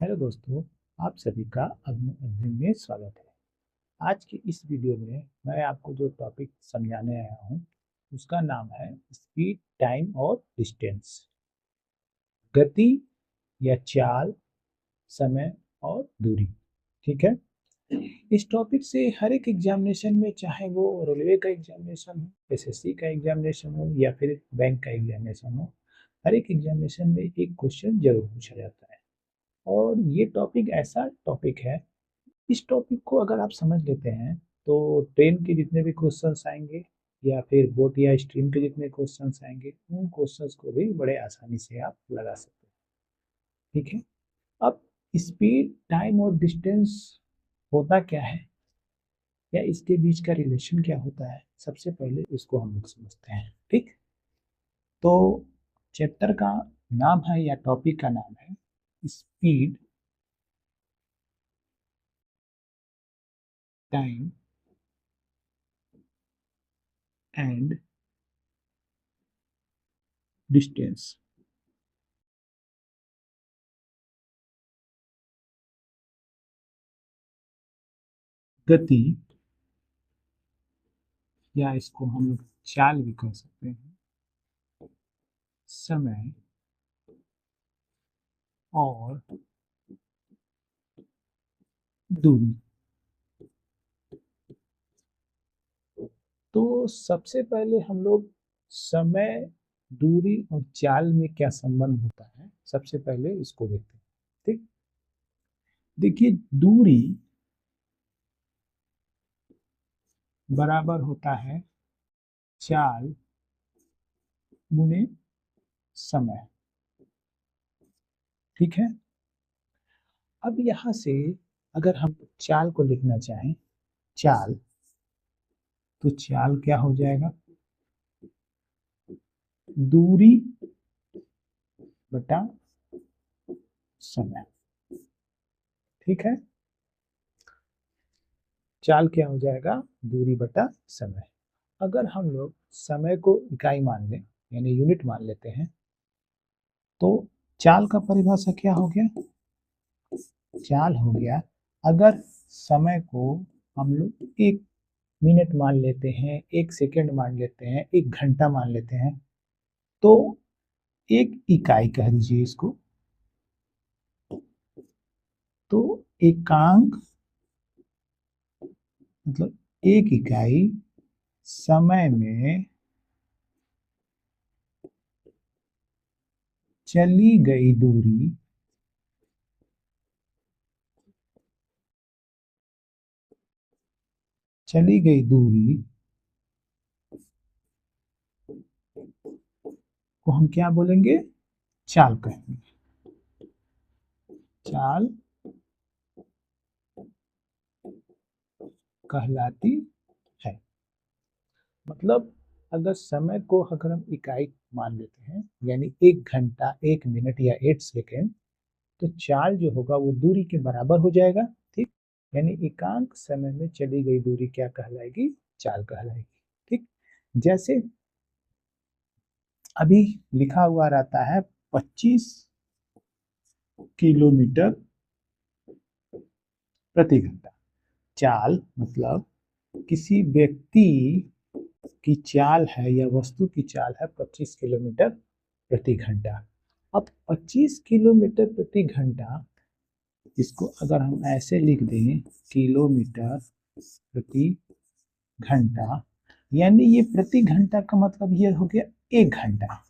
Hello दोस्तों, आप सभी का अपने अध्ययन में स्वागत है। आज की इस वीडियो में मैं आपको जो टॉपिक समझाने आया हूँ उसका नाम है स्पीड, टाइम और डिस्टेंस। गति या चाल, समय और दूरी। ठीक है। इस टॉपिक से हर एक एग्जामिनेशन में, चाहे वो रेलवे का एग्जामिनेशन हो, एसएससी का एग्जामिनेशन हो या फिर बैंक का एग्जामिनेशन हो, हर एक एग्जामिनेशन में एक क्वेश्चन जरूर पूछा जाता है। और ये टॉपिक ऐसा टॉपिक है, इस टॉपिक को अगर आप समझ लेते हैं तो ट्रेन के जितने भी क्वेश्चंस आएंगे या फिर बोट या स्ट्रीम के जितने क्वेश्चंस आएंगे, उन क्वेश्चंस को भी बड़े आसानी से आप लगा सकते हैं। ठीक है। अब स्पीड, टाइम और डिस्टेंस होता क्या है या इसके बीच का रिलेशन क्या होता है, सबसे पहले इसको हम लोग समझते हैं। ठीक। तो चैप्टर का नाम है या टॉपिक का नाम है स्पीड, टाइम एंड डिस्टेंस। गति, या इसको हम लोग चाल भी कह सकते हैं, समय और दूरी। तो सबसे पहले हम लोग समय, दूरी और चाल में क्या संबंध होता है, सबसे पहले इसको देखते हैं। ठीक। देखिए, दूरी बराबर होता है चाल गुने समय। ठीक है। अब यहां से अगर हम चाल को लिखना चाहें, चाल, तो चाल क्या हो जाएगा, दूरी बटा समय। ठीक है। चाल क्या हो जाएगा, दूरी बटा समय। अगर हम लोग समय को इकाई मान लें, यानी यूनिट मान लेते हैं, तो चाल का परिभाषा क्या हो गया, चाल हो गया, अगर समय को हम लोग 1 मिनट मान लेते हैं, 1 सेकंड मान लेते हैं, 1 घंटा मान लेते हैं, तो एक इकाई कह दीजिए इसको। तो एकांक मतलब एक इकाई समय में चली गई दूरी चली गई दूरी को हम क्या बोलेंगे, चाल कहेंगे। चाल कहलाती है। मतलब अगर समय को अगर हम इकाई मान लेते हैं, यानी 1 घंटा, 1 मिनट या 8 सेकेंड, तो चाल जो होगा वो दूरी के बराबर हो जाएगा। ठीक। यानी एकांक समय में चली गई दूरी क्या कहलाएगी, चाल कहलाएगी। ठीक। जैसे अभी लिखा हुआ रहता है 25 किलोमीटर प्रति घंटा। चाल मतलब किसी व्यक्ति की चाल है या वस्तु की चाल है 25 किलोमीटर प्रति घंटा। अब 25 किलोमीटर प्रति घंटा, इसको अगर हम ऐसे लिख दें, किलोमीटर प्रति घंटा, यानी ये प्रति घंटा का मतलब ये हो गया 1 घंटा।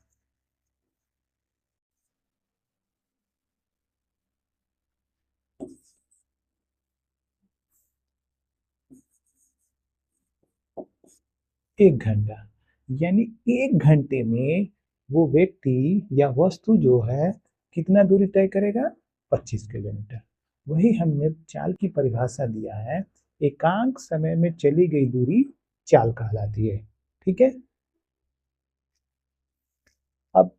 एक घंटा यानी 1 घंटे में वो व्यक्ति या वस्तु जो है कितना दूरी तय करेगा, 25 किलोमीटर। वही हमने चाल की परिभाषा दिया है, एकांक समय में चली गई दूरी चाल कहलाती है। ठीक है। अब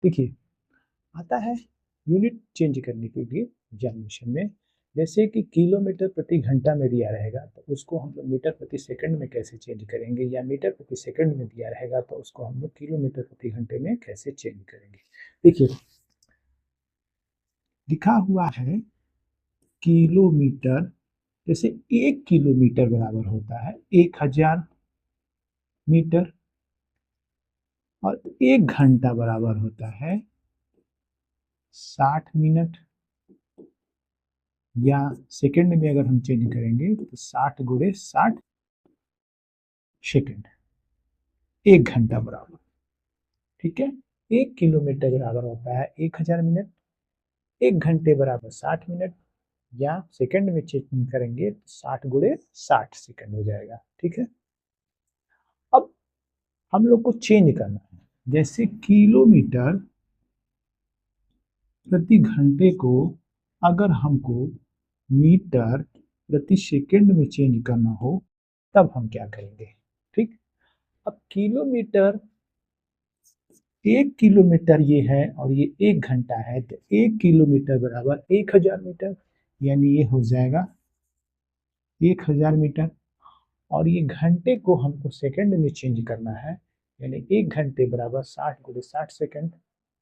देखिए, आता है यूनिट चेंज करने के लिए एग्जामिनेशन में, जैसे कि किलोमीटर प्रति घंटा में दिया रहेगा तो उसको हम लोग मीटर प्रति सेकंड में कैसे चेंज करेंगे, या मीटर प्रति सेकंड में दिया रहेगा तो उसको हम लोग किलोमीटर प्रति घंटे में कैसे चेंज करेंगे। देखिए लिखा हुआ है किलोमीटर, जैसे 1 किलोमीटर बराबर होता है 1000 मीटर, और 1 घंटा बराबर होता है 60 मिनट, या सेकंड में अगर हम चेंज करेंगे तो 60 गुणे 60 सेकंड, 1 घंटा बराबर। ठीक है, 1 किलोमीटर बराबर होता है 1000 मिनट, 1 घंटे बराबर 60 मिनट, या सेकंड में चेंज करेंगे तो 60 गुणे 60 सेकंड हो जाएगा। ठीक है, अब हम लोग को चेंज करना है, जैसे किलोमीटर प्रति घंटे को अगर हमको मीटर प्रति सेकंड में चेंज करना हो तब हम क्या करेंगे। ठीक, अब किलोमीटर 1 किलोमीटर ये है और ये 1 घंटा है, तो 1 किलोमीटर बराबर 1000 मीटर, यानी ये हो जाएगा 1000 मीटर। और ये घंटे को हमको सेकंड में चेंज करना है, यानी 1 घंटे बराबर 60 गुणे 60 सेकंड,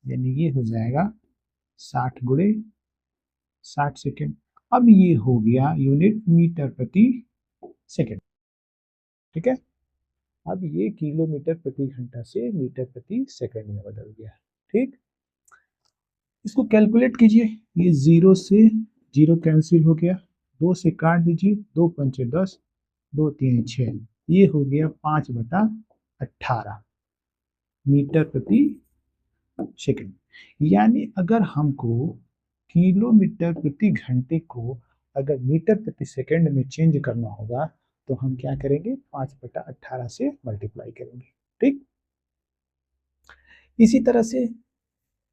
यानी ये हो जाएगा 60 गुणे 60 सेकंड। अब ये हो गया यूनिट मीटर प्रति सेकंड। ठीक है, अब ये किलोमीटर प्रति घंटा से मीटर प्रति सेकंड में बदल गया। ठीक, इसको कैलकुलेट कीजिए, ये 0 से 0 कैंसिल हो गया, 2 से काट दीजिए, 2 पंचे 10, 2 3 6, ये हो गया 5/18 मीटर प्रति सेकंड। यानी अगर हमको किलोमीटर प्रति घंटे को अगर मीटर प्रति सेकंड में चेंज करना होगा तो हम क्या करेंगे, 5/18 से मल्टीप्लाई करेंगे। ठीक, इसी तरह से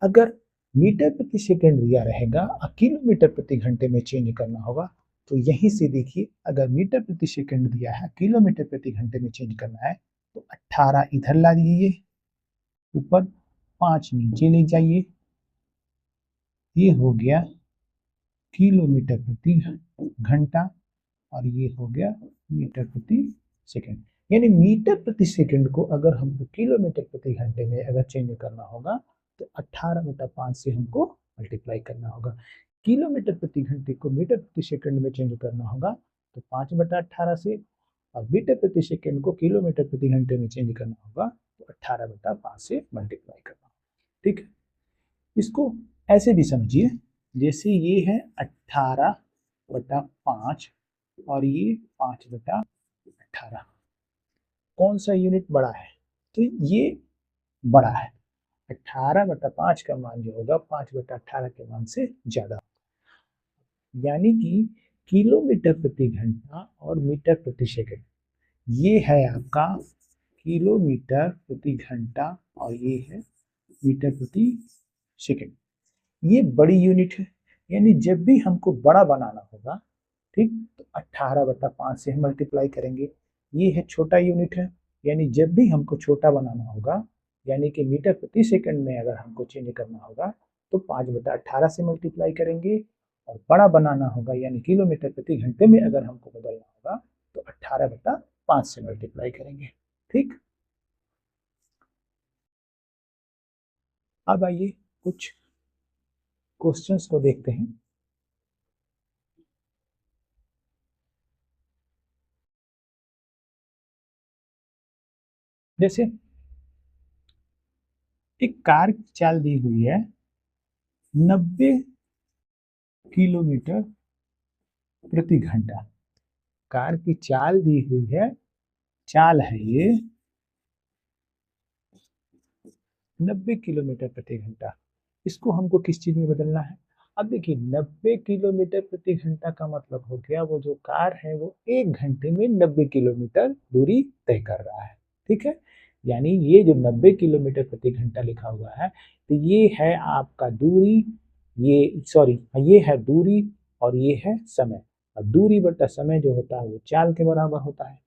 अगर मीटर प्रति सेकंड दिया रहेगा और किलोमीटर प्रति घंटे में चेंज करना होगा तो यहीं से देखिए, अगर मीटर प्रति सेकंड दिया है, किलोमीटर प्रति घंटे में चेंज करना है तो 18 इधर ला दीजिए, ऊपर 5 नीचे ले जाइए, ये हो गया किलोमीटर प्रति घंटा, और ये हो गया मीटर प्रति सेकंड। यानी मीटर प्रति सेकंड को अगर हमको किलोमीटर प्रति घंटे में अगर चेंज करना होगा तो 18/5 से हमको मल्टीप्लाई करना होगा। किलोमीटर प्रति घंटे को मीटर प्रति सेकंड में चेंज करना होगा तो 5/18 से, और मीटर प्रति सेकंड को किलोमीटर प्रति घंटे में चेंज करना होगा तो 18/5 से मल्टीप्लाई करना होगा। ठीक है, इसको ऐसे भी समझिए, जैसे ये है 18/5 और ये 5/18, कौन सा यूनिट बड़ा है, तो ये बड़ा है। 18/5 का मान जो होगा 5/18 के मान से ज्यादा, यानी कि किलोमीटर प्रति घंटा और मीटर प्रति सेकंड, ये है आपका किलोमीटर प्रति घंटा और ये है मीटर प्रति सेकंड। ये बड़ी यूनिट है, यानी जब भी हमको बड़ा बनाना होगा, ठीक, तो 18/5 से हम मल्टीप्लाई करेंगे। ये है छोटा यूनिट है, यानी जब भी हमको छोटा बनाना होगा, यानी कि मीटर प्रति सेकंड में अगर हमको चेंज करना होगा तो 5/18 से मल्टीप्लाई करेंगे, और बड़ा बनाना होगा यानी किलोमीटर प्रति घंटे में अगर हमको बदलना होगा तो 18/5 से मल्टीप्लाई करेंगे। ठीक, अब आइए कुछ क्वेश्चंस को देखते हैं। जैसे एक कार की चाल दी हुई है 90 किलोमीटर प्रति घंटा, कार की चाल दी हुई है, चाल है ये 90 किलोमीटर प्रति घंटा, इसको हमको किस चीज में बदलना है। अब देखिए 90 किलोमीटर प्रति घंटा का मतलब हो गया वो जो कार है वो 1 घंटे में 90 किलोमीटर दूरी तय कर रहा है। ठीक है, यानी ये जो 90 किलोमीटर प्रति घंटा लिखा हुआ है तो ये है आपका दूरी, ये सॉरी ये है दूरी और ये है समय, और दूरी बटा समय जो होता है वो चाल के बराबर होता है।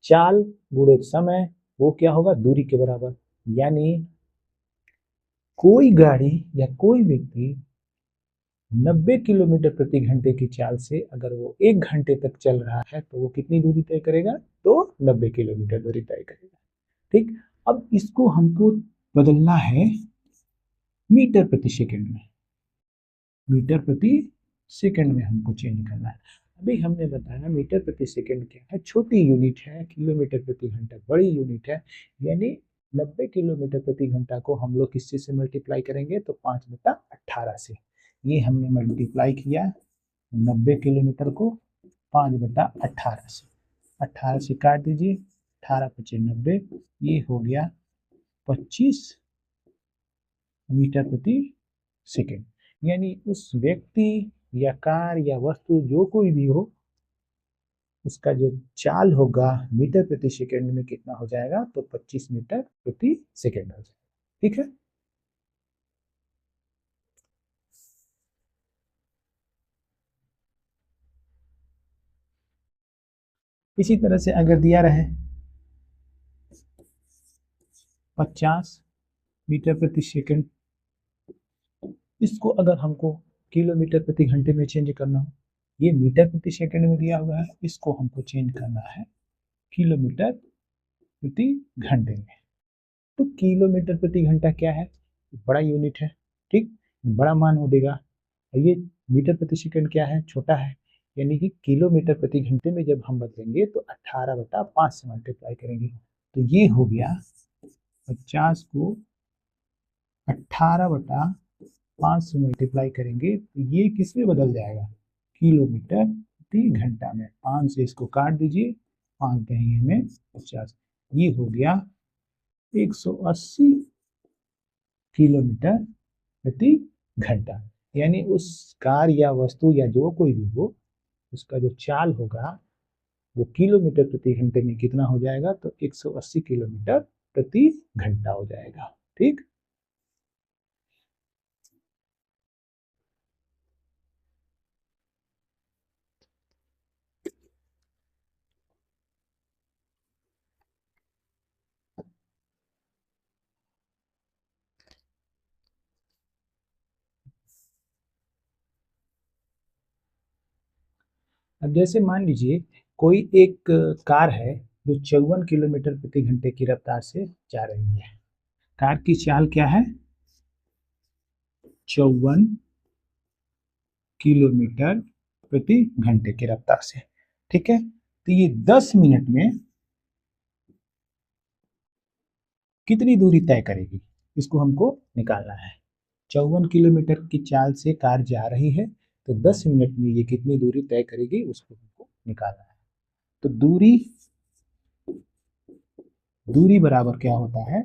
चाल गुणे समय वो क्या होगा, दूरी के बराबर। यानी कोई गाड़ी या कोई व्यक्ति 90 किलोमीटर प्रति घंटे की चाल से अगर वो 1 घंटे तक चल रहा है तो वो कितनी दूरी तय करेगा? तो 90 किलोमीटर दूरी तय करेगा। ठीक, अब इसको हमको बदलना है मीटर प्रति सेकंड में। मीटर प्रति सेकंड में हमको चेंज करना है। अभी हमने बताया मीटर प्रति सेकंड क्या है, छोटी यूनिट है, किलोमीटर प्रति घंटा बड़ी यूनिट है। यानी 90 किलोमीटर प्रति घंटा को हम लोग किस चीज से मल्टीप्लाई करेंगे? तो 5/18 से। ये हमने मल्टीप्लाई किया 90 किलोमीटर को 5/18 से। 18 से काट दीजिए, 18×5 = 90, ये हो गया 25 मीटर प्रति सेकंड। यानी उस व्यक्ति या कार या वस्तु जो कोई भी हो, उसका जो चाल होगा मीटर प्रति सेकंड में कितना हो जाएगा? तो 25 मीटर प्रति सेकंड हो जाएगा। ठीक है, इसी तरह से अगर दिया रहे 50 मीटर प्रति सेकंड, इसको अगर हमको किलोमीटर प्रति घंटे में चेंज करना हो, ये मीटर प्रति सेकंड में दिया हुआ है, इसको हमको चेंज करना है किलोमीटर प्रति घंटे में। तो किलोमीटर प्रति घंटा क्या है? बड़ा यूनिट है, ठीक, बड़ा मान हो देगा। ये मीटर प्रति सेकंड क्या है? छोटा है। यानी कि किलोमीटर प्रति घंटे में जब हम बदलेंगे तो 18/5 से मल्टीप्लाई करेंगे, तो ये हो गया 50 को 18/5 से मल्टीप्लाई करेंगे तो ये किस में बदल जाएगा? किलोमीटर प्रति घंटा में। 5 से इसको काट दीजिए, 5 कहेंगे हमें 50, ये हो गया 180 किलोमीटर प्रति घंटा। यानी उस कार या वस्तु या जो कोई भी हो, उसका जो चाल होगा वो किलोमीटर प्रति घंटे में कितना हो जाएगा? तो 180 किलोमीटर प्रति घंटा हो जाएगा। ठीक, अब जैसे मान लीजिए कोई एक कार है जो 54 किलोमीटर प्रति घंटे की रफ्तार से जा रही है। कार की चाल क्या है? 54 किलोमीटर प्रति घंटे की रफ्तार से। ठीक है, तो ये 10 मिनट में कितनी दूरी तय करेगी, इसको हमको निकालना है। 54 किलोमीटर की चाल से कार जा रही है, तो 10 मिनट में ये कितनी दूरी तय करेगी उसको हमको निकालना है। तो दूरी दूरी बराबर क्या होता है?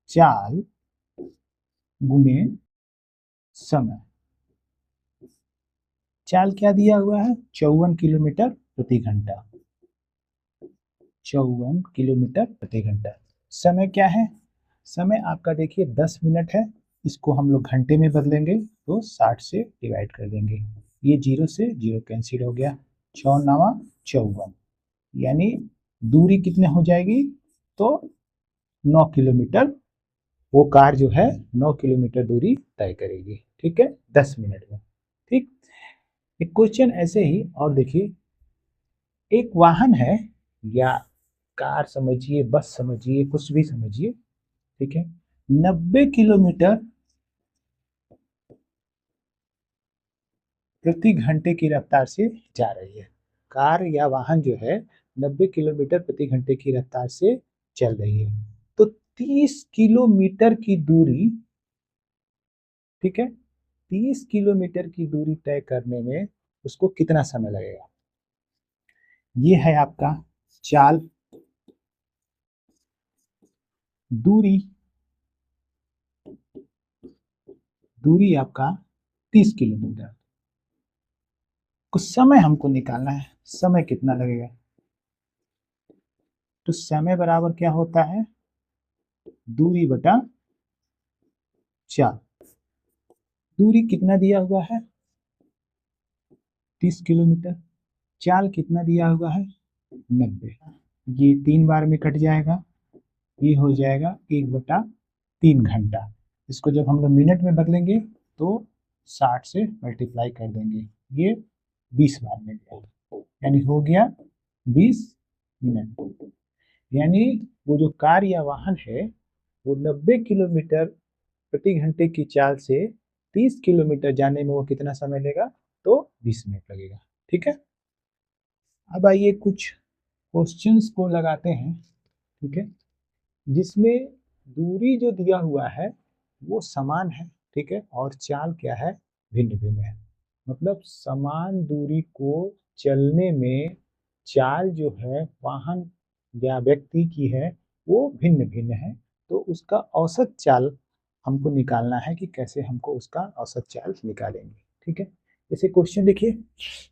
चाल गुने समय। चाल क्या दिया हुआ है? 54 किलोमीटर प्रति घंटा। 54 किलोमीटर प्रति घंटा। समय क्या है? समय आपका देखिए 10 मिनट है, इसको हम लोग घंटे में बदलेंगे तो 60 से डिवाइड कर देंगे। ये 0 से 0 कैंसिल हो गया, 6 9 54, यानी दूरी कितने हो जाएगी? तो 9 किलोमीटर वो कार जो है 9 किलोमीटर दूरी तय करेगी। ठीक है, 10 मिनट में। ठीक, एक क्वेश्चन ऐसे ही और देखिए, एक वाहन है या कार समझिए, बस समझिए, कुछ भी समझिए, ठीक है, 90 किलोमीटर प्रति घंटे की रफ्तार से जा रही है। कार या वाहन जो है 90 किलोमीटर प्रति घंटे की रफ्तार से चल रही है। तो 30 किलोमीटर की दूरी, ठीक है, 30 किलोमीटर की दूरी तय करने में उसको कितना समय लगेगा? ये है आपका चाल, दूरी, दूरी आपका 30 किलोमीटर। कुछ समय हमको निकालना है, समय कितना लगेगा? तो समय बराबर क्या होता है? दूरी बटा चाल। दूरी कितना दिया हुआ है? 30 किलोमीटर। चाल कितना दिया हुआ है? 90। ये 3 बार में कट जाएगा, ये हो जाएगा 1/3 घंटा। इसको जब हम लोग मिनट में बदलेंगे तो 60 से मल्टीप्लाई कर देंगे, ये 20 बार मिल गया, यानी हो गया 20 मिनट। यानी वो जो कार या वाहन है वो 90 किलोमीटर प्रति घंटे की चाल से 30 किलोमीटर जाने में वो कितना समय लेगा, तो 20 मिनट लगेगा। ठीक है, अब आइए कुछ क्वेश्चंस को लगाते हैं। ठीक है, जिसमें दूरी जो दिया हुआ है वो समान है, ठीक है, और चाल क्या है, भिन्न भिन्न है। मतलब समान दूरी को चलने में चाल जो है वाहन या व्यक्ति की है वो भिन्न भिन्न है, तो उसका औसत चाल हमको निकालना है कि कैसे हमको उसका औसत चाल निकालेंगे। ठीक है, जैसे क्वेश्चन देखिए,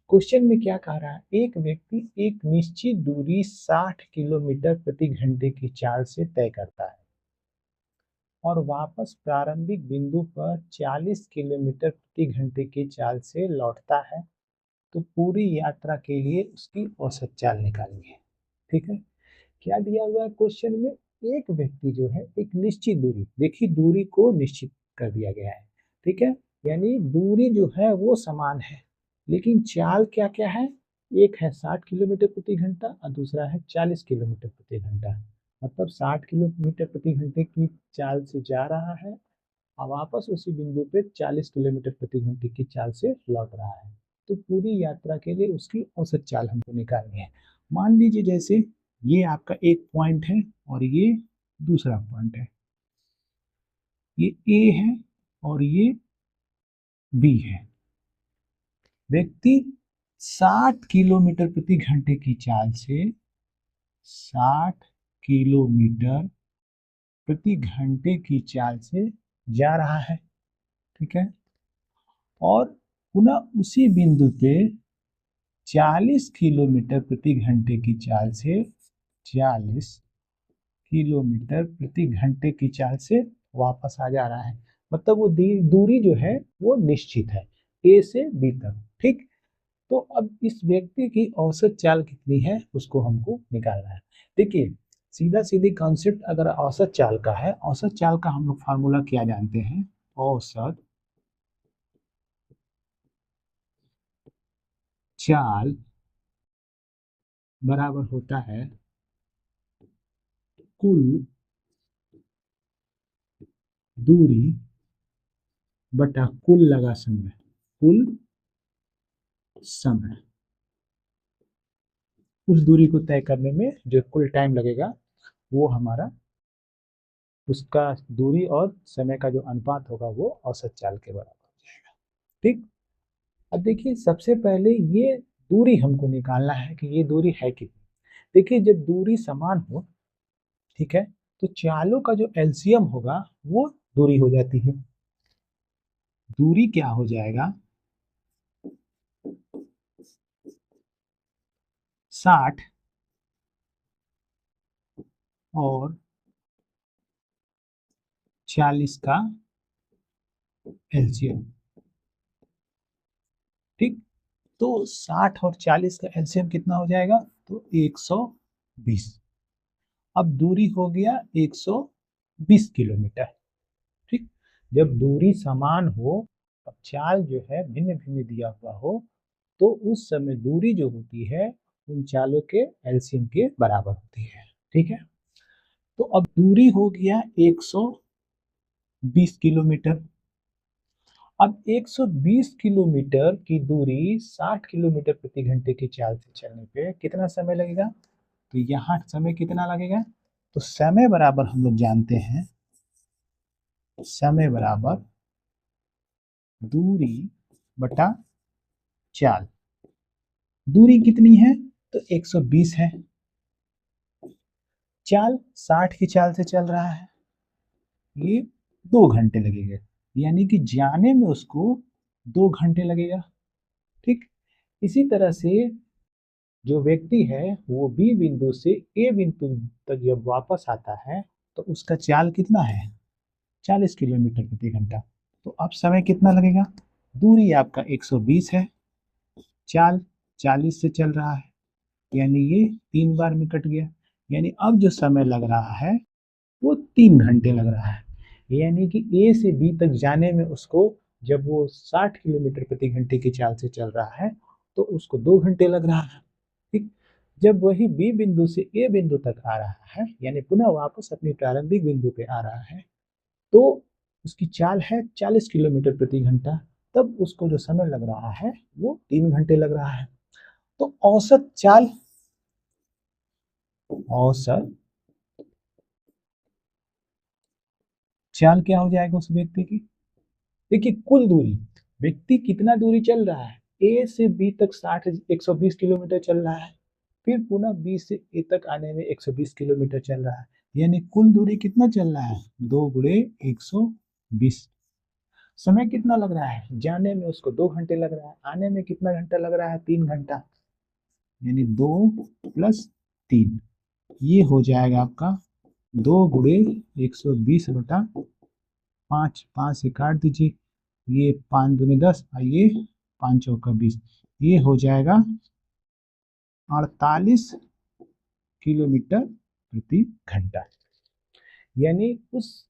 क्वेश्चन में क्या कह रहा है, एक व्यक्ति एक निश्चित दूरी 60 किलोमीटर प्रति घंटे की चाल से तय करता है और वापस प्रारंभिक बिंदु पर 40 किलोमीटर प्रति घंटे की चाल से लौटता है, तो पूरी यात्रा के लिए उसकी औसत चाल निकालनी है। ठीक है, क्या दिया हुआ है क्वेश्चन में, एक व्यक्ति जो है एक निश्चित दूरी, देखिए दूरी को निश्चित कर दिया गया है। ठीक है, यानी दूरी जो है वो समान है, लेकिन चाल क्या क्या है, एक है 60 किलोमीटर प्रति घंटा और दूसरा है 40 किलोमीटर प्रति घंटा। मतलब 60 किलोमीटर प्रति घंटे की चाल से जा रहा है और वापस उसी बिंदु पे 40 किलोमीटर प्रति घंटे की चाल से लौट रहा है, तो पूरी यात्रा के लिए उसकी औसत चाल हमको निकालनी है। मान लीजिए जैसे ये आपका एक पॉइंट है और ये दूसरा पॉइंट है, ये ए है और ये बी है। व्यक्ति 60 किलोमीटर प्रति घंटे की चाल से 60 किलोमीटर प्रति घंटे की चाल से जा रहा है। ठीक है, और पुनः उसी बिंदु पे 40 किलोमीटर प्रति घंटे की चाल से 40 किलोमीटर प्रति घंटे की चाल से वापस आ जा रहा है। मतलब वो दूरी जो है वो निश्चित है, ए से बी तक। ठीक, तो अब इस व्यक्ति की औसत चाल कितनी है उसको हमको निकालना है। देखिए सीधा सीधी कॉन्सेप्ट अगर औसत चाल का है, औसत चाल का हम लोग फार्मूला क्या जानते हैं, औसत चाल बराबर होता है कुल दूरी बटा कुल लगा समय, कुल समय। उस दूरी को तय करने में जो कुल टाइम लगेगा वो हमारा, उसका दूरी और समय का जो अनुपात होगा वो औसत चाल के बराबर हो जाएगा। ठीक, अब देखिए सबसे पहले ये दूरी हमको निकालना है कि ये दूरी है कितनी। देखिए जब दूरी समान हो, ठीक है, तो चालों का जो एलसीएम होगा वो दूरी हो जाती है। दूरी क्या हो जाएगा, 60 और 40 का एलसीएम। ठीक, तो 60 और 40 का एलसीएम कितना हो जाएगा, तो 120। अब दूरी हो गया 120 किलोमीटर। ठीक, जब दूरी समान हो, अब चाल जो है भिन्न भिन्न दिया हुआ हो, तो उस समय दूरी जो होती है उन चालों के एलसीएम के बराबर होती है। ठीक है, तो अब दूरी हो गया 120 किलोमीटर। अब 120 किलोमीटर की दूरी 60 किलोमीटर प्रति घंटे की चाल से चलने पे कितना समय लगेगा, तो यहाँ समय कितना लगेगा, तो समय बराबर हम लोग जानते हैं, समय बराबर दूरी बटा चाल। दूरी कितनी है, तो 120 है, चाल 60 की चाल से चल रहा है, ये 2 घंटे लगेगा, यानी कि जाने में उसको 2 घंटे लगेगा। ठीक, इसी तरह से जो व्यक्ति है वो बी बिंदु से ए बिंदु तक जब वापस आता है तो उसका चाल कितना है, 40 किलोमीटर प्रति घंटा। तो अब समय कितना लगेगा, दूरी आपका 120 है, चाल 40 से चल रहा है, यानी ये 3 बार में कट गया, यानी अब जो समय लग रहा है वो 3 घंटे लग रहा है। यानी कि ए से बी तक जाने में उसको जब वो 60 किलोमीटर प्रति घंटे की चाल से चल रहा है तो उसको 2 घंटे लग रहा है। ठीक, जब वही बी बिंदु से ए बिंदु तक आ रहा है, यानी पुनः वापस अपनी प्रारंभिक बिंदु पे आ रहा है, तो उसकी चाल है 40 किलोमीटर प्रति घंटा, तब उसको जो समय लग रहा है वो 3 घंटे लग रहा है। तो औसत चाल क्या हो जाएगा उस व्यक्ति की? देखिए, कुल दूरी, व्यक्ति कितना दूरी चल रहा है, ए से बी तक 120 किलोमीटर चल रहा है, फिर पुनः बी से ए तक आने में 120 किलोमीटर चल रहा है, यानी कुल दूरी कितना चल रहा है, 2 × 120। समय कितना लग रहा है, जाने में उसको 2 घंटे लग रहा है, आने में कितना घंटा लग रहा है, 3 घंटा, यानी 2 + 3, ये हो जाएगा आपका 2 × 120/5। 5 से काट दीजिए, ये 5 दूनी 10 और ये 5 चौका 20, ये हो जाएगा 48 किलोमीटर प्रति घंटा। यानी उस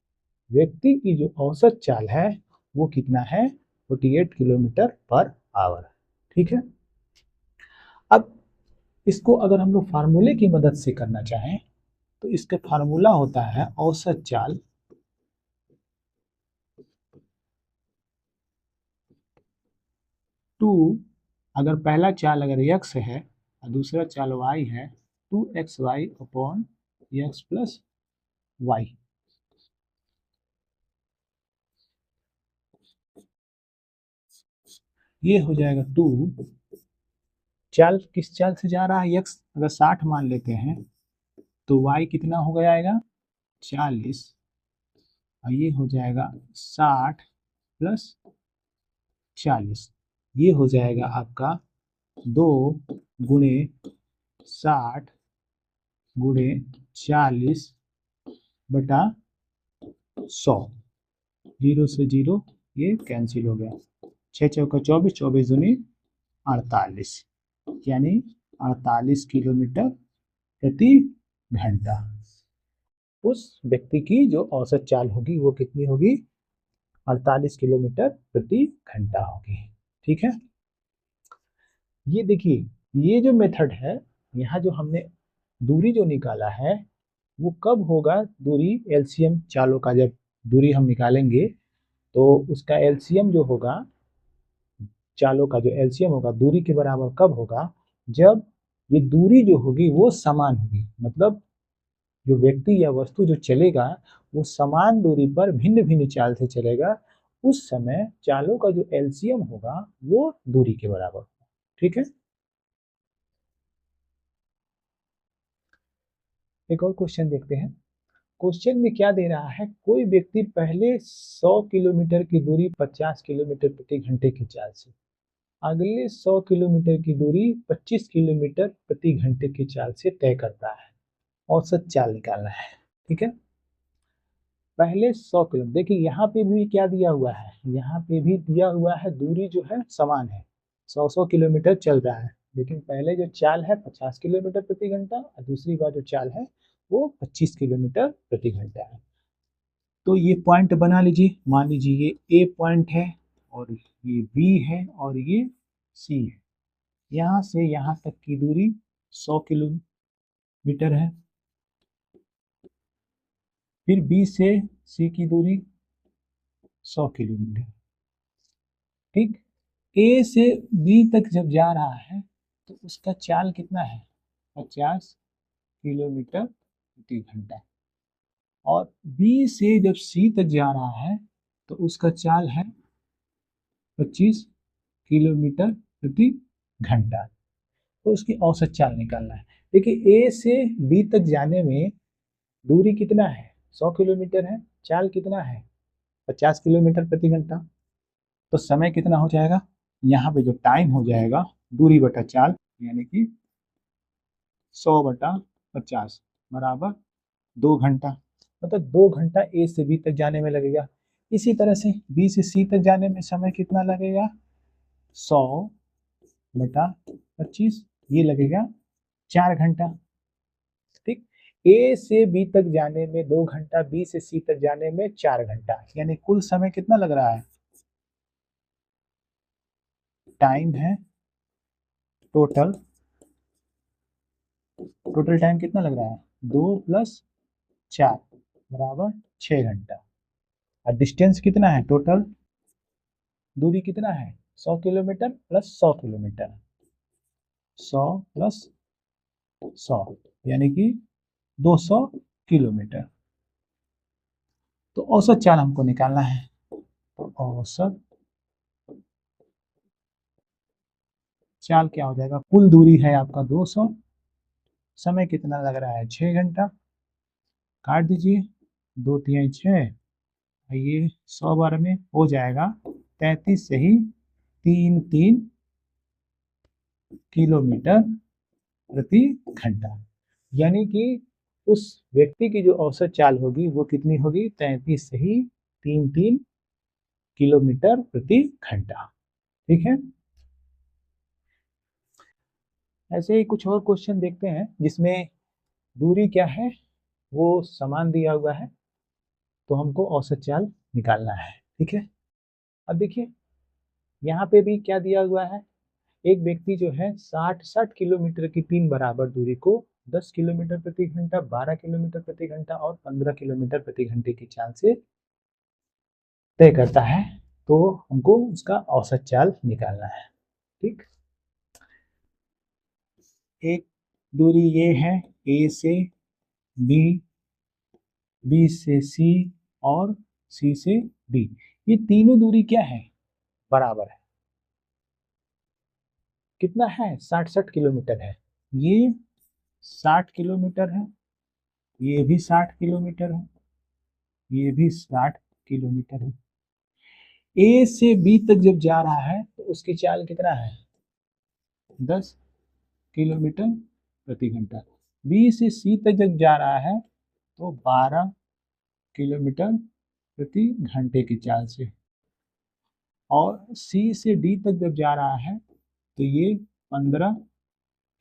व्यक्ति की जो औसत चाल है वो कितना है, 48 किलोमीटर पर आवर। ठीक है, अब इसको अगर हम लोग फार्मूले की मदद से करना चाहें तो इसका फार्मूला होता है औसत चाल टू, अगर पहला चाल अगर x है और दूसरा चाल y है, 2xy/x+y। ये हो जाएगा 2, चाल किस चाल से जा रहा है, x अगर 60 मान लेते हैं तो y कितना हो जाएगा, 40, और ये हो जाएगा 60 + 40, ये हो जाएगा आपका 2 × 60/40/100। 0 से 0 ये कैंसिल हो गया, 6 चौका 24, 24 दूनी 48, यानी 48 किलोमीटर प्रति घंटा उस व्यक्ति की जो औसत चाल होगी वो कितनी होगी, 48 किलोमीटर प्रति घंटा होगी। ठीक है, ये देखिए, ये जो मेथड है, यहाँ जो हमने दूरी जो निकाला है वो कब होगा, दूरी एलसीएम चालों का जब दूरी हम निकालेंगे तो उसका एलसीएम जो होगा, चालों का जो एलसीएम होगा दूरी के बराबर कब होगा, जब ये दूरी जो होगी वो समान होगी, मतलब जो व्यक्ति या वस्तु जो चलेगा वो समान दूरी पर भिन्न भिन्न चाल से चलेगा, उस समय चालों का जो एलसीएम होगा वो दूरी के बराबर होगा। ठीक है, एक और क्वेश्चन देखते हैं। क्वेश्चन में क्या दे रहा है, कोई व्यक्ति पहले 100 किलोमीटर की दूरी 50 किलोमीटर प्रति घंटे की चाल से, अगले 100 किलोमीटर की दूरी 25 किलोमीटर प्रति घंटे की चाल से तय करता है, औसत चाल निकालना है। ठीक है, पहले 100 किलोमीटर, देखिए यहाँ पे भी क्या दिया हुआ है, यहाँ पे भी दिया हुआ है दूरी जो है समान है, 100 किलोमीटर चल रहा है, लेकिन पहले जो चाल है 50 किलोमीटर प्रति घंटा और दूसरी बार जो चाल है वो 25 किलोमीटर प्रति घंटा है। तो ये पॉइंट बना लीजिए, मान लीजिए ये ए पॉइंट है और ये बी है और ये सी है, यहाँ से यहाँ तक की दूरी 100 किलोमीटर है, फिर बी से सी की दूरी 100 किलोमीटर। ठीक, ए से बी तक जब जा रहा है तो उसका चाल कितना है, 50 किलोमीटर प्रति घंटा, और बी से जब सी तक जा रहा है तो उसका चाल है 25 किलोमीटर प्रति घंटा। तो उसकी औसत चाल निकालना है। देखिए, ए से बी तक जाने में दूरी कितना है, 100 किलोमीटर है, चाल कितना है, 50 किलोमीटर प्रति घंटा, तो समय कितना हो जाएगा, यहाँ पे जो टाइम हो जाएगा दूरी बटा चाल, यानी कि 100/50 बराबर 2 घंटा, मतलब 2 घंटा ए से बी तक जाने में लगेगा। इसी तरह से बी से सी तक जाने में समय कितना लगेगा, 100/25, ये लगेगा 4 घंटा। ठीक, ए से बी तक जाने में 2 घंटा, बी से सी तक जाने में 4 घंटा, यानी कुल समय कितना लग रहा है, टाइम है टोटल टाइम कितना लग रहा है 2 + 4 बराबर 6 घंटा। और डिस्टेंस कितना है टोटल दूरी कितना है 100 किलोमीटर प्लस 100 किलोमीटर 100 + 100 यानी कि 200 किलोमीटर। तो औसत चाल हमको निकालना है। तो औसत चाल क्या हो जाएगा कुल दूरी है आपका 200 समय कितना लग रहा है 6 घंटा काट दीजिए 2 × 6 ये 100 बार में हो जाएगा 33 से ही 33 किलोमीटर प्रति घंटा। यानी कि उस व्यक्ति की जो औसत चाल होगी वो कितनी होगी 33 से ही 33 किलोमीटर प्रति घंटा। ठीक है, ऐसे ही कुछ और क्वेश्चन देखते हैं जिसमें दूरी क्या है वो समान दिया हुआ है तो हमको औसत चाल निकालना है। ठीक है, अब देखिए यहाँ पे भी क्या दिया हुआ है एक व्यक्ति जो है 60 किलोमीटर की 3 बराबर दूरी को 10 किलोमीटर प्रति घंटा 12 किलोमीटर प्रति घंटा और 15 किलोमीटर प्रति घंटे की चाल से तय करता है तो हमको उसका औसत चाल निकालना है। ठीक, एक दूरी ये है ए से बी, बी से सी और सी से डी। ये तीनों दूरी क्या है बराबर है कितना है 60 किलोमीटर है। ये 60 किलोमीटर है ये भी 60 किलोमीटर है ये भी 60 किलोमीटर है। ए से बी तक जब जा रहा है तो उसकी चाल कितना है 10 किलोमीटर प्रति घंटा। बी से सी तक जब जा रहा है तो 12 किलोमीटर प्रति घंटे की चाल से और सी से डी तक जब जा रहा है तो ये 15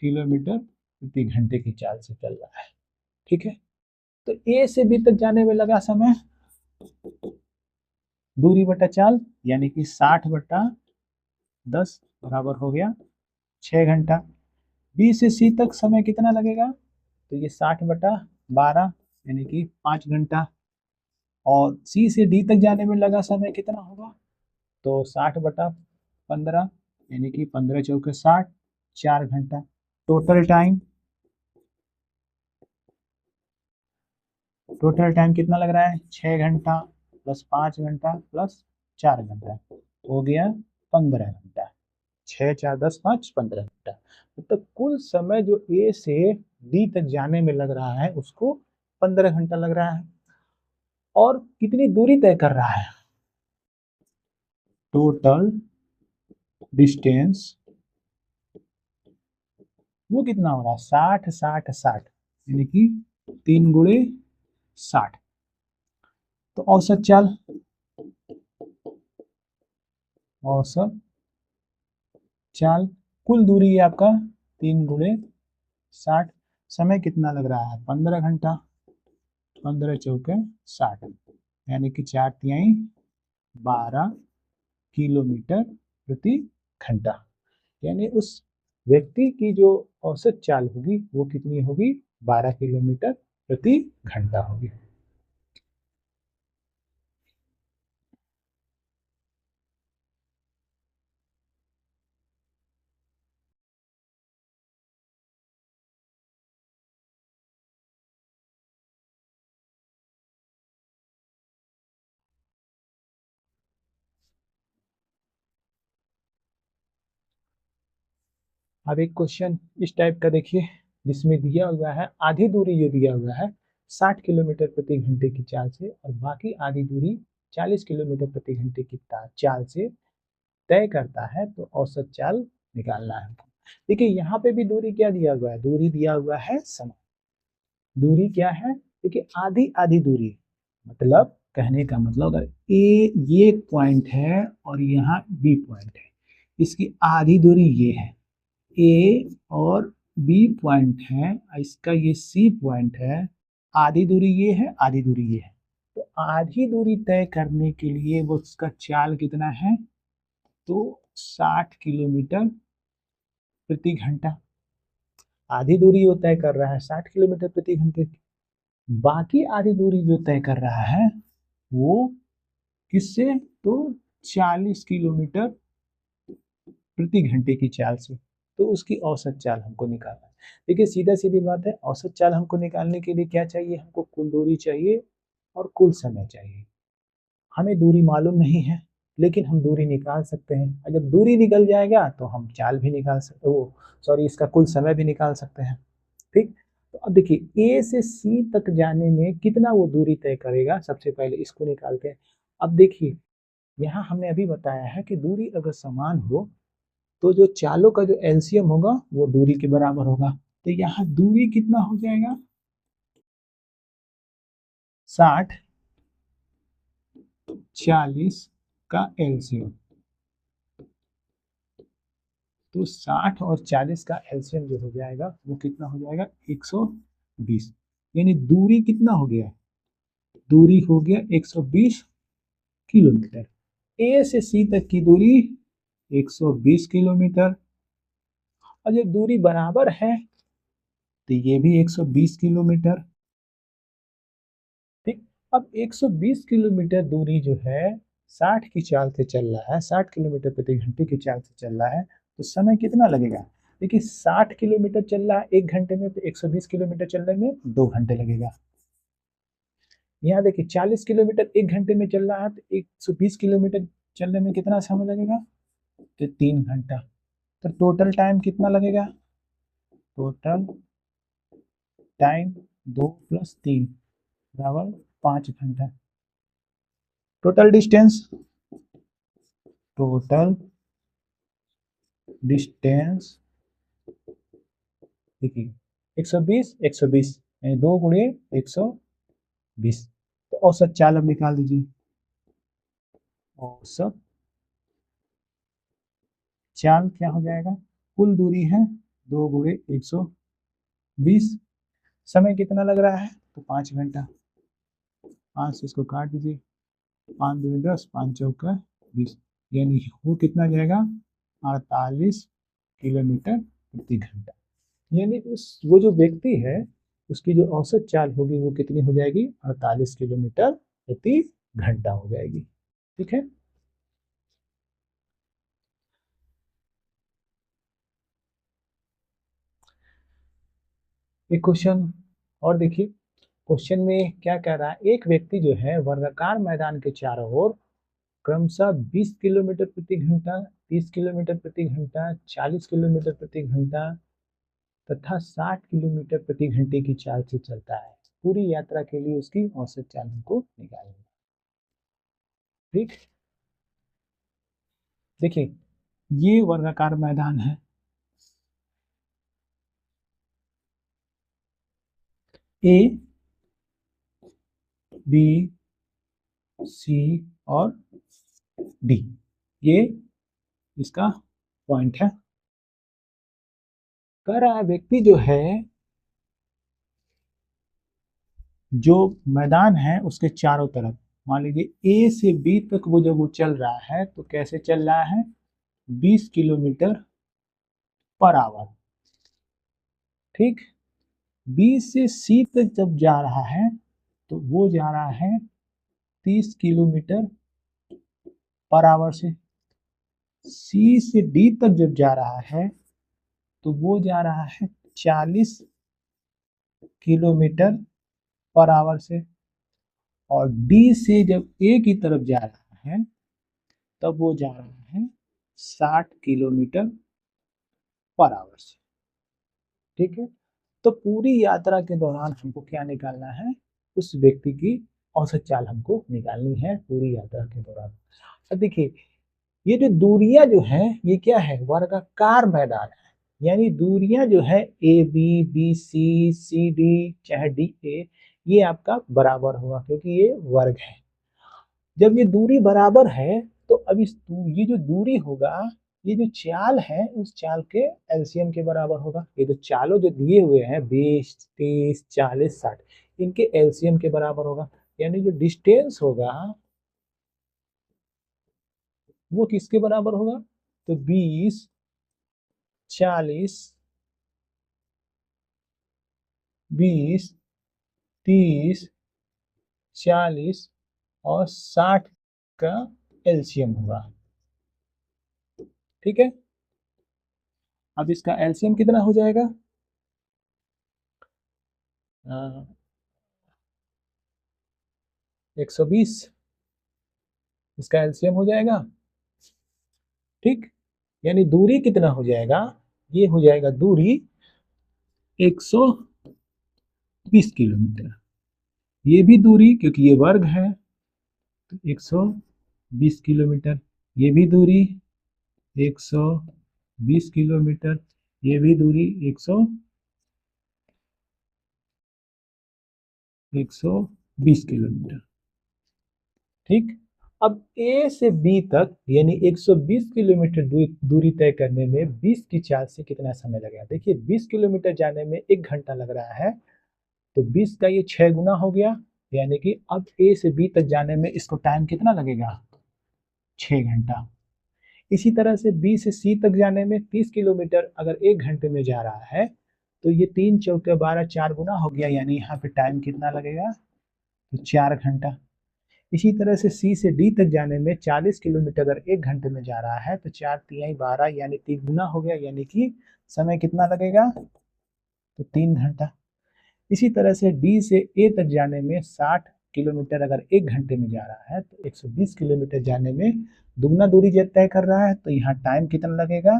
किलोमीटर प्रति घंटे की चाल से चल रहा है। ठीक है, तो ए से बी तक जाने में लगा समय दूरी बटा चाल यानी कि 60/10 बराबर हो गया 6 घंटा। बी से सी तक समय कितना लगेगा तो ये 60/12 यानी कि 5 घंटा और सी से डी तक जाने में लगा समय कितना होगा तो 60/15 यानी कि 15 × 4 = 60 4 घंटा। टोटल टाइम कितना लग रहा है 6 घंटा प्लस 5 घंटा प्लस 4 घंटा हो गया 15 घंटा। 6 4 10 5 15 घंटा मतलब कुल समय जो ए से डी तक जाने में लग रहा है उसको 15 घंटा लग रहा है। और कितनी दूरी तय कर रहा है टोटल डिस्टेंस वो कितना हो रहा है 60 60 60 यानी कि 3 × 60। तो औसत चाल कुल दूरी है आपका 3 × 60 समय कितना लग रहा है 15 घंटा 15 × 4 = 60 यानी कि 4 × 12 किलोमीटर प्रति घंटा। यानी उस व्यक्ति की जो औसत चाल होगी वो कितनी होगी 12 किलोमीटर प्रति घंटा होगी। अब एक क्वेश्चन इस टाइप का देखिए जिसमें दिया हुआ है आधी दूरी जो दिया हुआ है 60 किलोमीटर प्रति घंटे की चाल से और बाकी आधी दूरी 40 किलोमीटर प्रति घंटे की चाल से तय करता है तो औसत चाल निकालना है। देखिए यहाँ पे भी दूरी क्या दिया हुआ है दूरी दिया हुआ है समय। दूरी क्या है देखिए आधी आधी दूरी मतलब कहने का मतलब अगर ए ये पॉइंट है और यहाँ बी पॉइंट है इसकी आधी दूरी ये है ए और बी पॉइंट है इसका ये सी पॉइंट है आधी दूरी ये है आधी दूरी ये है। तो आधी दूरी तय करने के लिए वो उसका चाल कितना है तो 60 किलोमीटर प्रति घंटा। आधी दूरी वो तय कर रहा है 60 किलोमीटर प्रति घंटे, बाकी आधी दूरी जो तय कर रहा है वो किससे, तो 40 किलोमीटर प्रति घंटे की चाल से। तो उसकी औसत चाल हमको निकालना है। देखिए सीधा सीधी बात है, औसत चाल हमको निकालने के लिए क्या चाहिए, हमको कुल दूरी चाहिए और कुल समय चाहिए। हमें दूरी मालूम नहीं है लेकिन हम दूरी निकाल सकते हैं, और जब दूरी निकल जाएगा तो हम चाल भी निकाल सकते, वो सॉरी इसका कुल समय भी निकाल सकते हैं। ठीक, तो अब देखिए ए से सी तक जाने में कितना वो दूरी तय करेगा, सबसे पहले इसको निकालते हैं। अब देखिए यहाँ हमने अभी बताया है कि दूरी अगर समान हो तो जो चालों का जो एलसीएम होगा वो दूरी के बराबर होगा। तो यहाँ दूरी कितना हो जाएगा, 60 40 का एलसीएम। तो 60 और 40 का एलसीएम जो हो जाएगा वो कितना हो जाएगा, 120। यानी दूरी कितना हो गया, दूरी हो गया 120 किलोमीटर। ए से सी तक की दूरी 120 किलोमीटर, और जब दूरी बराबर है तो ये भी 120 किलोमीटर। ठीक, अब 120 किलोमीटर दूरी जो है 60 की चाल से चल रहा है, 60 किलोमीटर प्रति घंटे की चाल से चल रहा है, तो समय कितना लगेगा। देखिए 60 किलोमीटर चल रहा है 1 घंटे में, तो 120 किलोमीटर चलने में 2 घंटे लगेगा। यहाँ देखिए 40 किलोमीटर 1 घंटे में चल रहा है, तो 120 किलोमीटर चलने में कितना समय लगेगा, तो 3 घंटा। तो टोटल टाइम कितना लगेगा, टोटल टाइम 2 + 3 बराबर 5 घंटा। टोटल डिस्टेंस, टोटल डिस्टेंस देखिए 120 120 यानी 2 × 120। तो औसत चाल अब निकाल दीजिए, औसत चाल क्या हो जाएगा, कुल दूरी है 2 × 120, समय कितना लग रहा है, तो 5 घंटा। 5 से इसको काट दीजिए, 5 दूनी 10, 5 चौका 20, यानी वो कितना जाएगा, 48 किलोमीटर प्रति घंटा। यानी उस वो जो व्यक्ति है उसकी जो औसत चाल होगी वो कितनी हो जाएगी, 48 किलोमीटर प्रति घंटा हो जाएगी। ठीक है, एक क्वेश्चन और देखिए। क्वेश्चन में क्या कह रहा है, एक व्यक्ति जो है वर्गाकार मैदान के चारों ओर क्रमशः 20 किलोमीटर प्रति घंटा, 30 किलोमीटर प्रति घंटा, 40 किलोमीटर प्रति घंटा तथा 60 किलोमीटर प्रति घंटे की चाल से चलता है। पूरी यात्रा के लिए उसकी औसत चाल हमको निकालनी है। ठीक, देखिए ये वर्गाकार मैदान है, ए बी सी और डी, ये इसका पॉइंट है। कह रहा है व्यक्ति जो है, जो मैदान है उसके चारों तरफ, मान लीजिए ए से बी तक वो जब वो चल रहा है तो कैसे चल रहा है, 20 किलोमीटर पर आवर। ठीक, बी से सी तक जब जा रहा है तो वो जा रहा है 30 किलोमीटर पर आवर से। सी से डी तक जब जा रहा है तो वो जा रहा है 40 किलोमीटर पर आवर से। और डी से जब ए की तरफ जा रहा है तब वो जा रहा है 60 किलोमीटर पर आवर से। ठीक है, तो पूरी यात्रा के दौरान हमको क्या निकालना है, उस व्यक्ति की औसत चाल हमको निकालनी है पूरी यात्रा के दौरान। अब देखिए ये जो दूरियां जो है ये क्या है, वर्गाकार मैदान है, यानी दूरियां जो है A B, B C, C D चाहे डी ए, ये आपका बराबर होगा क्योंकि ये वर्ग है। जब ये दूरी बराबर है तो अब ये जो दूरी होगा, ये जो चाल है उस चाल के एलसीएम के बराबर होगा। ये जो चालों जो दिए हुए हैं 20 30 40 60, इनके एलसीएम के बराबर होगा। यानी जो डिस्टेंस होगा वो किसके बराबर होगा, तो 20, 40, 20, 30, 40 और 60 का एलसीएम होगा। ठीक है, अब इसका एलसीएम कितना हो जाएगा? 120 इसका एलसीएम हो जाएगा। ठीक, यानी दूरी कितना हो जाएगा? ये हो जाएगा दूरी 120 किलोमीटर। ये भी दूरी, क्योंकि ये वर्ग है, तो 120 किलोमीटर। ये भी दूरी 120 किलोमीटर। ये भी दूरी 120 किलोमीटर। ठीक, अब ए से बी तक यानी 120 किलोमीटर दूरी तय करने में 20 की चाल से कितना समय लगेगा? देखिए 20 किलोमीटर जाने में 1 घंटा लग रहा है, तो 20 का ये 6 गुना हो गया, यानी कि अब ए से बी तक जाने में इसको टाइम कितना लगेगा? 6 घंटा। इसी तरह से बी से सी तक जाने में 30 किलोमीटर अगर 1 घंटे में जा रहा है, तो ये 3 चौके 12 4 गुना हो गया, यानी यहाँ पे टाइम कितना लगेगा? तो 4 घंटा। इसी तरह से सी से डी तक जाने में 40 किलोमीटर अगर 1 घंटे में जा रहा है, तो 4 तिहाई 12 यानी 3 गुना हो गया, यानी कि समय कितना लगेगा? तो 3 घंटा। इसी तरह से डी से ए तक जाने में 60 किलोमीटर अगर 1 घंटे में जा रहा है, तो 120 किलोमीटर जाने में दुगना दूरी तय कर रहा है, तो यहाँ टाइम कितना लगेगा?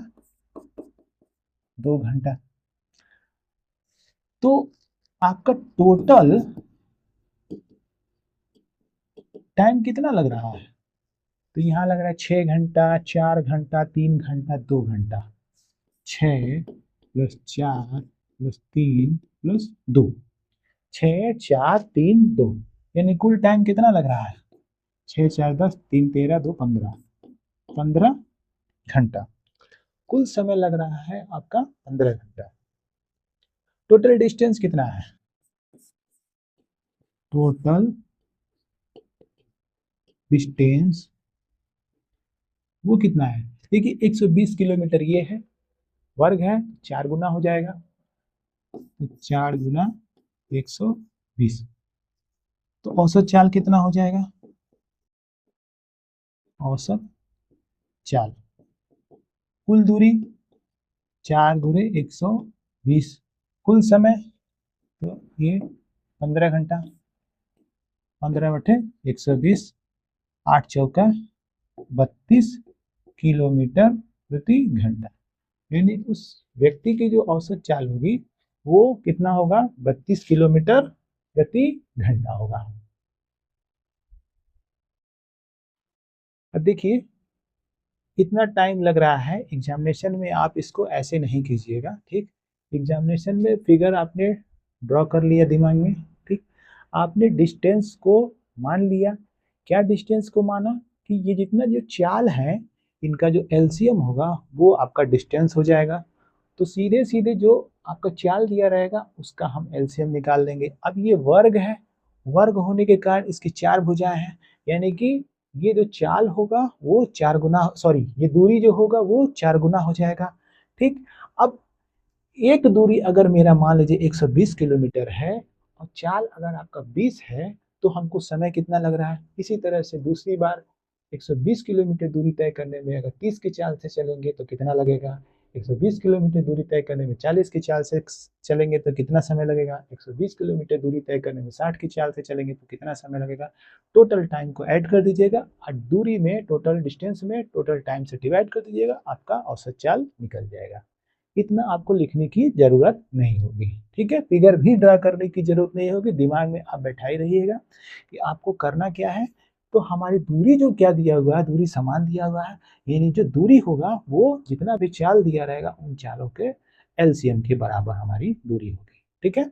2 घंटा। तो आपका टोटल टाइम कितना लग रहा है? तो यहाँ लग रहा है 6 घंटा, 4 घंटा, 3 घंटा, 2 घंटा। 6 प्लस 4 प्लस 3 प्लस 2, 6 4 3 2, यानी कुल टाइम कितना लग रहा है? 6 4 10, 3 13, 2 15, 15 घंटा। कुल समय लग रहा है आपका 15 घंटा। टोटल डिस्टेंस कितना है? टोटल डिस्टेंस वो कितना है? देखिए 120 किलोमीटर ये है, वर्ग है, 4 गुना हो जाएगा, तो 4 गुना 120, तो औसत चाल कितना हो जाएगा? औसत चाल कुल दूरी 4 गुणे 120, कुल समय तो ये 15 घंटा। 15 बटे 120, 8 चौका 32 किलोमीटर प्रति घंटा, यानी उस व्यक्ति की जो औसत चाल होगी वो कितना होगा? 32 किलोमीटर प्रति घंटा होगा। अब देखिए कितना टाइम लग रहा है एग्जामिनेशन में, आप इसको ऐसे नहीं कीजिएगा। ठीक, एग्जामिनेशन में फिगर आपने ड्रॉ कर लिया दिमाग में। ठीक, आपने डिस्टेंस को मान लिया। क्या डिस्टेंस को माना? कि ये जितना जो चाल है इनका जो एलसीएम होगा वो आपका डिस्टेंस हो जाएगा, तो सीधे सीधे जो आपका चाल दिया रहेगा उसका हम एलसीएम निकाल लेंगे। अब ये वर्ग है, वर्ग होने के कारण इसकी 4 भुजाएं हैं, यानी कि ये जो चाल होगा वो 4 गुना, सॉरी ये दूरी जो होगा वो 4 गुना हो जाएगा। ठीक, अब एक दूरी अगर मेरा मान लीजिए 120 किलोमीटर है और चाल अगर आपका 20 है, तो हमको समय कितना लग रहा है? इसी तरह से दूसरी बार 120 किलोमीटर दूरी तय करने में अगर 30 की चाल से चलेंगे तो कितना लगेगा? 120 किलोमीटर दूरी तय करने में 40 की चाल से चलेंगे तो कितना समय लगेगा? 120 किलोमीटर दूरी तय करने में 60 की चाल से चलेंगे तो कितना समय लगेगा? टोटल टाइम को ऐड कर दीजिएगा और दूरी में, टोटल डिस्टेंस में टोटल टाइम से डिवाइड कर दीजिएगा, आपका औसत चाल निकल जाएगा। इतना आपको लिखने की जरूरत नहीं होगी। ठीक है, फिगर भी ड्रा करने की जरूरत नहीं होगी, दिमाग में आप बैठा ही रहिएगा कि आपको करना क्या है। तो हमारी दूरी जो क्या दिया हुआ है, दूरी समान दिया हुआ है, यानी जो दूरी होगा वो जितना भी चाल दिया रहेगा उन चालों के एलसीएम के बराबर हमारी दूरी होगी। ठीक है,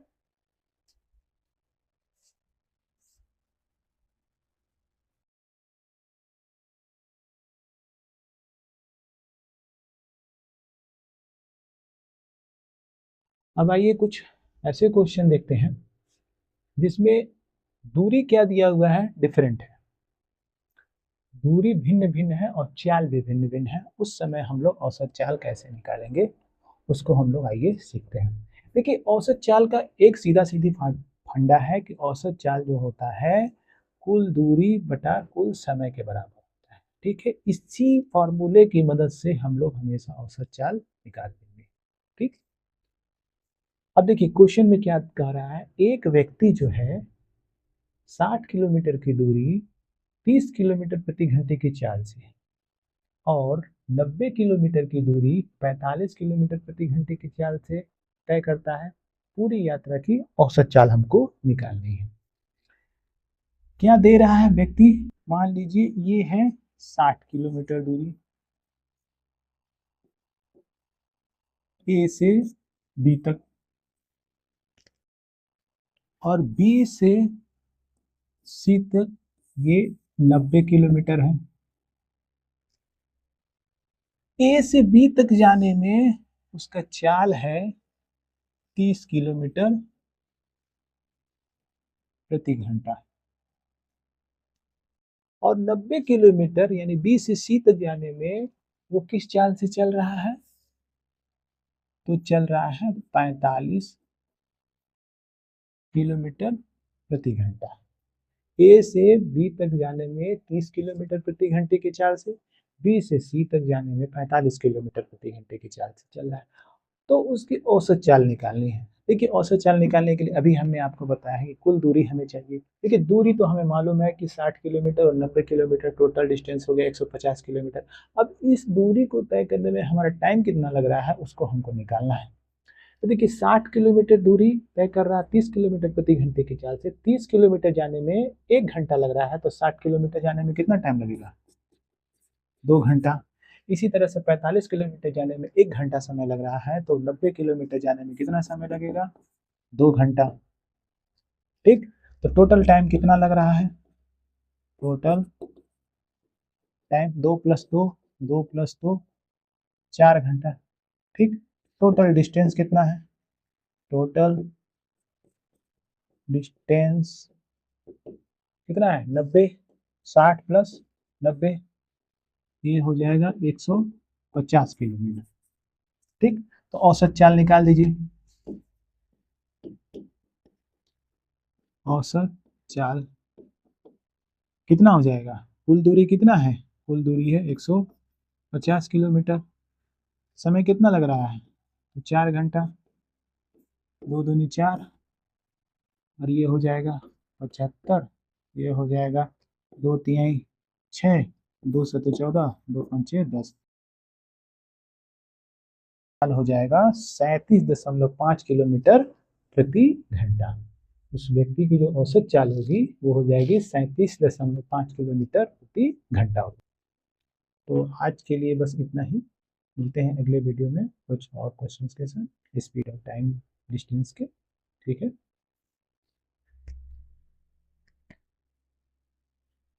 अब आइए कुछ ऐसे क्वेश्चन देखते हैं जिसमें दूरी क्या दिया हुआ है, डिफरेंट है। दूरी भिन्न भिन्न है और चाल भी भिन्न भिन्न है, उस समय हम लोग औसत चाल कैसे निकालेंगे उसको हम लोग आइए सीखते हैं। देखिए, औसत चाल का एक सीधा सीधी फंडा है कि औसत चाल जो होता है कुल दूरी बटा कुल समय के बराबर होता है। ठीक है, इसी फॉर्मूले की मदद से हम लोग हमेशा औसत चाल निकाल लेंगे। ठीक, अब देखिए क्वेश्चन में क्या कह रहा है, एक व्यक्ति जो है 60 किलोमीटर की दूरी 30 किलोमीटर प्रति घंटे की चाल से और 90 किलोमीटर की दूरी 45 किलोमीटर प्रति घंटे की चाल से तय करता है। पूरी यात्रा की औसत चाल हमको निकालनी है। क्या दे रहा है व्यक्ति, मान लीजिए ये है 60 किलोमीटर दूरी ए से बी तक और बी से सी तक ये 90 किलोमीटर है। ए से बी तक जाने में उसका चाल है 30 किलोमीटर प्रति घंटा और 90 किलोमीटर यानी बी से सी तक जाने में वो किस चाल से चल रहा है, तो चल रहा है 45 किलोमीटर प्रति घंटा। ए से बी तक जाने में 30 किलोमीटर प्रति घंटे की चाल से, बी से सी तक जाने में 45 किलोमीटर प्रति घंटे की चाल से चल रहा है। तो उसकी औसत चाल निकालनी है। देखिए, औसत चाल निकालने के लिए अभी हमने आपको बताया है कि कुल दूरी हमें चाहिए। देखिए, दूरी तो हमें मालूम है कि 60 किलोमीटर और 90 किलोमीटर टोटल डिस्टेंस हो गया 150 किलोमीटर। अब इस दूरी को तय करने में हमारा टाइम कितना लग रहा है उसको हमको निकालना है। तो देखिए, 60 किलोमीटर दूरी तय कर रहा है 30 किलोमीटर प्रति घंटे की चाल से, 30 किलोमीटर जाने में 1 घंटा लग रहा है, तो 60 किलोमीटर जाने में कितना टाइम लगेगा, 2 घंटा। इसी तरह से 45 किलोमीटर जाने में 1 घंटा समय लग रहा है, तो 90 किलोमीटर जाने में कितना समय लगेगा, 2 घंटा। ठीक, तो टोटल टाइम कितना लग रहा है, टोटल टाइम 2 + 2 2 + 2 4 घंटा। ठीक, टोटल डिस्टेंस कितना है, टोटल डिस्टेंस कितना है 90, 60 + 90 ये हो जाएगा 150 किलोमीटर। ठीक, तो औसत चाल निकाल दीजिए। औसत चाल कितना हो जाएगा, कुल दूरी कितना है, कुल दूरी है 150 किलोमीटर। समय कितना लग रहा है, तो 4 घंटा, 2 दूनी 4 और ये हो जाएगा 75, ये हो जाएगा 2 तिहाई 6, 2 7 14, 2 5 10 हो जाएगा 37.5 किलोमीटर प्रति घंटा। उस व्यक्ति की जो औसत चाल होगी वो हो जाएगी 37.5 किलोमीटर प्रति घंटा होगी। तो आज के लिए बस इतना ही, मिलते हैं अगले वीडियो में कुछ और क्वेश्चंस के साथ, स्पीड और टाइम डिस्टेंस के। ठीक है।